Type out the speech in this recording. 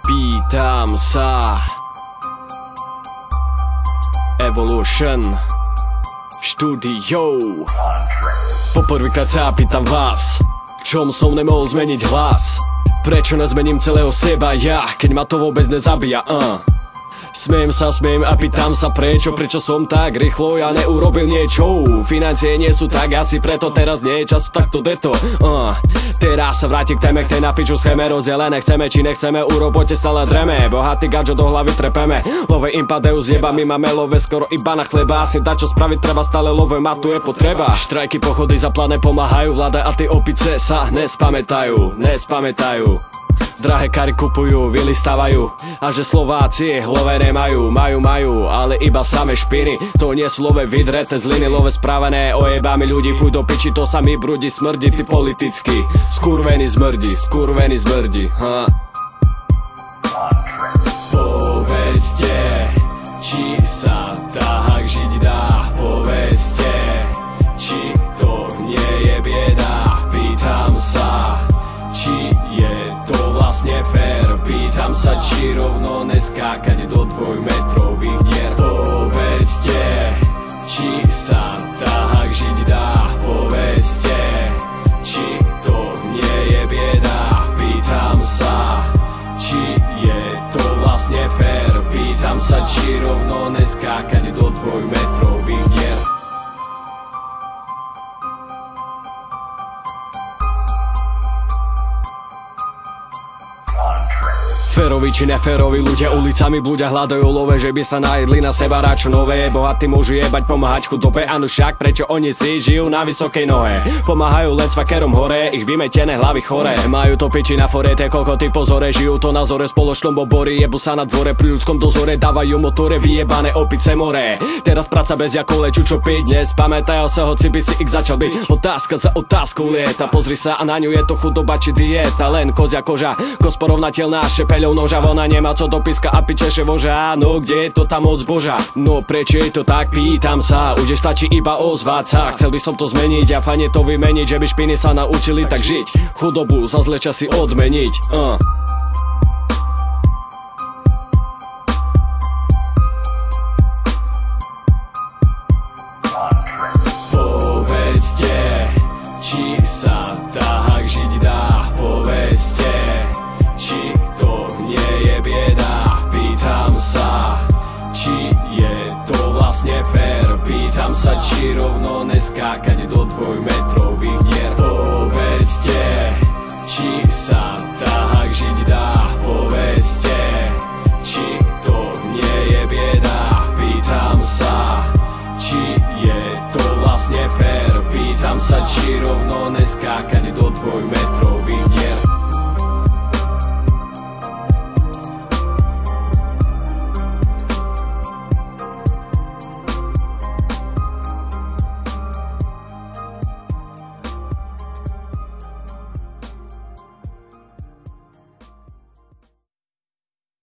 Pýtam sa Evolution Studio. Poprvýkrát sa pýtam vás, čom som nemohol zmeniť hlas? Prečo nezmením celého seba ja, keď ma to vôbec nezabíja? Smiem a pýtam sa prečo som tak rýchlo ja neurobil niečo. Financie nie sú tak asi preto, teraz nie je času takto deto. Teraz sa vráti k téme, k tej napiču schéme rozdelené. Chceme či nechceme, u robote stále dreme. Bohatý gadžo do hlavy trepeme. Love impadeus jeba, my máme love skoro iba na chleba. Asi dať čo spraviť treba, stále love ma tu je potreba. Štrajky, pochody za plané pomáhajú. Vláda a tie opice sa nespamätajú. Drahé kary kupujú, vily stavajú. A že Slováci love nemajú. Majú, ale iba same špiny. To nie sú love vydreté zliny, love správené ojebami ľudí. Fuj do piči, to sa mi brudi, smrdí ty politicky. Skurvený zmrdí, Povedzte, či sa tak žiť dá. Povedzte, či to nie je bieda. Pýtam sa, či je to vlastne fér. Pýtam sa, či rovno neskákať do dvojmetrových dier. Povedzte, či sa tak žiť dá. Povedzte, či to nie je bieda. Pýtam sa, či je to vlastne fér. Pýtam sa, či rovno neskákať do dvojmetrových dier. Férovi či neférovi ľudia ulicami blúdia, hľadajú love, že by sa najedli na seba ráčo nové. Bohatí môžu jebať, pomáhať chudobe, áno však, prečo oni si žijú na vysokej nohe? Pomáhajú len cvakerom hore, ich vymetené hlavy chore. Majú to piči na forete, koľko ty pozore, žijú to na zore spoločnom bobory. Jebu sa na dvore, pri ľudskom dozore, dávajú motore, vyjebané opice more. Teraz práca bez jakole, čo piť, dnes pamätajú sa, hoci by si ich začal byť. Otázka za otázkou lieta, pozri sa a na ňu je to chudoba či dieta. Len kozia koža, koz porovnateľná šepeľou noža, ona nemá co do píska a pičeše voža. No kde je to tam moc boža? No prečo je to tak, pýtam sa. Už stačí iba ozvať sa. Chcel by som to zmeniť a fajne to vymeniť, že by špiny sa naučili tak žiť. Chudobu za zlé časy odmeniť. Povedzte, či sa tak žiť dá. Povedzte, či to nie je bieda. Pýtam sa, či je to vlastne fér. Pýtam sa, či rovno neskákať do dvojmetrových dier. Povedzte, či sa tak žiť dá. Povedzte, či to nie je bieda. Pýtam sa, či je to vlastne fér. Pýtam sa, či rovno neskákať do dvojmetrových dier.